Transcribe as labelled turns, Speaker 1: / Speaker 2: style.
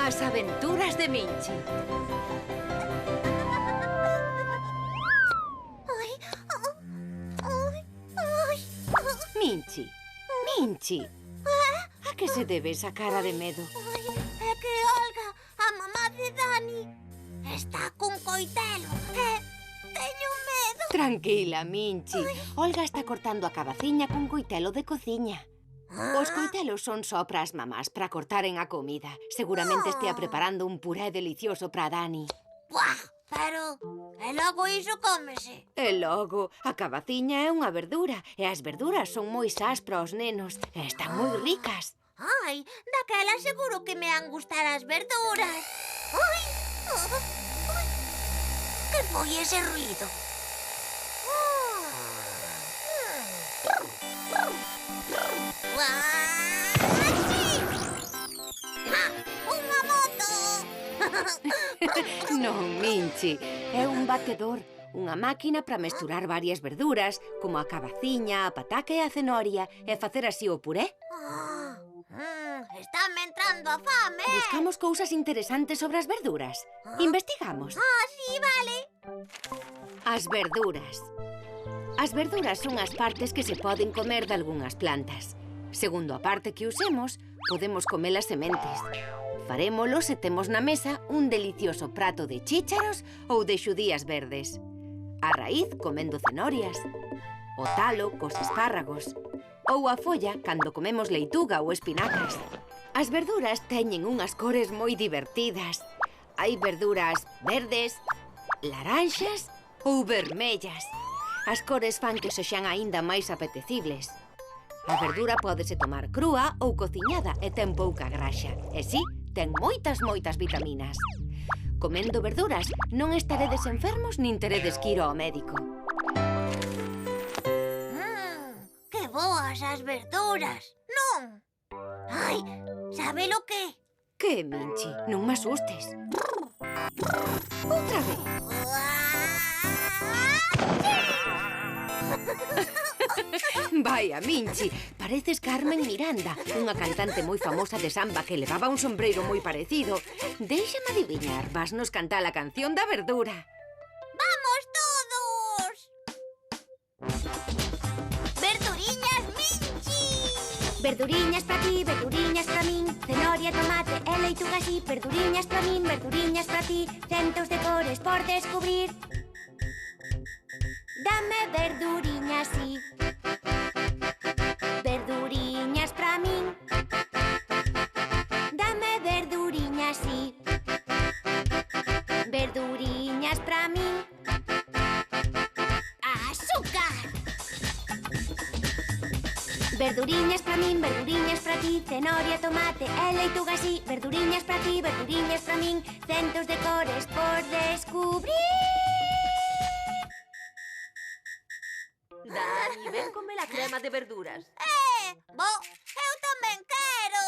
Speaker 1: As aventuras de Minchi. Minchi, Minchi. A que se debe esa cara de medo?
Speaker 2: É que Olga, a mamá de Dani, está cun coitelo e teño medo.
Speaker 1: Tranquila, Minchi. Olga está cortando a cabaciña cun coitelo de cociña. Os coitelos son só para as mamás, para cortaren a comida. Seguramente estea preparando un puré delicioso para Dani.
Speaker 2: Buah, pero e logo iso cómese.
Speaker 1: E logo, a cabaciña é unha verdura, e as verduras son moi sás para os nenos, e están moi ricas.
Speaker 2: Ai, daquela seguro que me han gustar as verduras. Ai, ai, que foi ese ruido? Unha moto!
Speaker 1: Non, Minchi, é un batedor, unha máquina para mesturar varias verduras, como a cabaciña, a pataca e a cenoria, e facer así o puré.
Speaker 2: Está me entrando a fame.
Speaker 1: Buscamos cousas interesantes sobre as verduras. Investigamos.
Speaker 2: Sí, vale.
Speaker 1: As verduras. As verduras son as partes que se poden comer de algunhas plantas. Segundo a parte que usemos, podemos comer as sementes. Farémolo se temos na mesa un delicioso prato de chícharos ou de xudías verdes. A raíz comendo cenorias. O talo cos espárragos. Ou a folla cando comemos leituga ou espinacas. As verduras teñen unhas cores moi divertidas. Hai verduras verdes, laranxas ou vermellas. As cores fan que sexan aínda máis apetecibles. A verdura pódese tomar crúa ou cociñada e ten pouca graxa. E si, ten moitas vitaminas. Comendo verduras non estaredes enfermos nin teredes que ir ao médico.
Speaker 2: Que boas as verduras, non? Ai, sabe lo que?
Speaker 1: Que, Minchi? Non me asustes. Outra vez. Vaya, Minchi, pareces Carmen Miranda, unha cantante moi famosa de samba que levaba un sombreiro moi parecido. Déixame adiviñar, vasnos cantar a canción da verdura.
Speaker 2: Vamos todos! Verduriñas Minchi!
Speaker 3: Verduriñas para ti, verduriñas para min, cenoria, tomate e leituga así. Verduriñas para min, verduriñas para ti, centos de cores por descubrir. Dame verduriñas, sí. Verduriñas para min. Dame verduriñas, sí. Verduriñas para min.
Speaker 2: Azúcar!
Speaker 3: Verduriñas para min, verduriñas para ti, cenoria, tomate e leituga así. Verduriñas para ti, verduriñas para min, centos de cores por descubrir.
Speaker 4: Dani, ven comer a crema de verduras.
Speaker 2: Bo, eu tamén quero!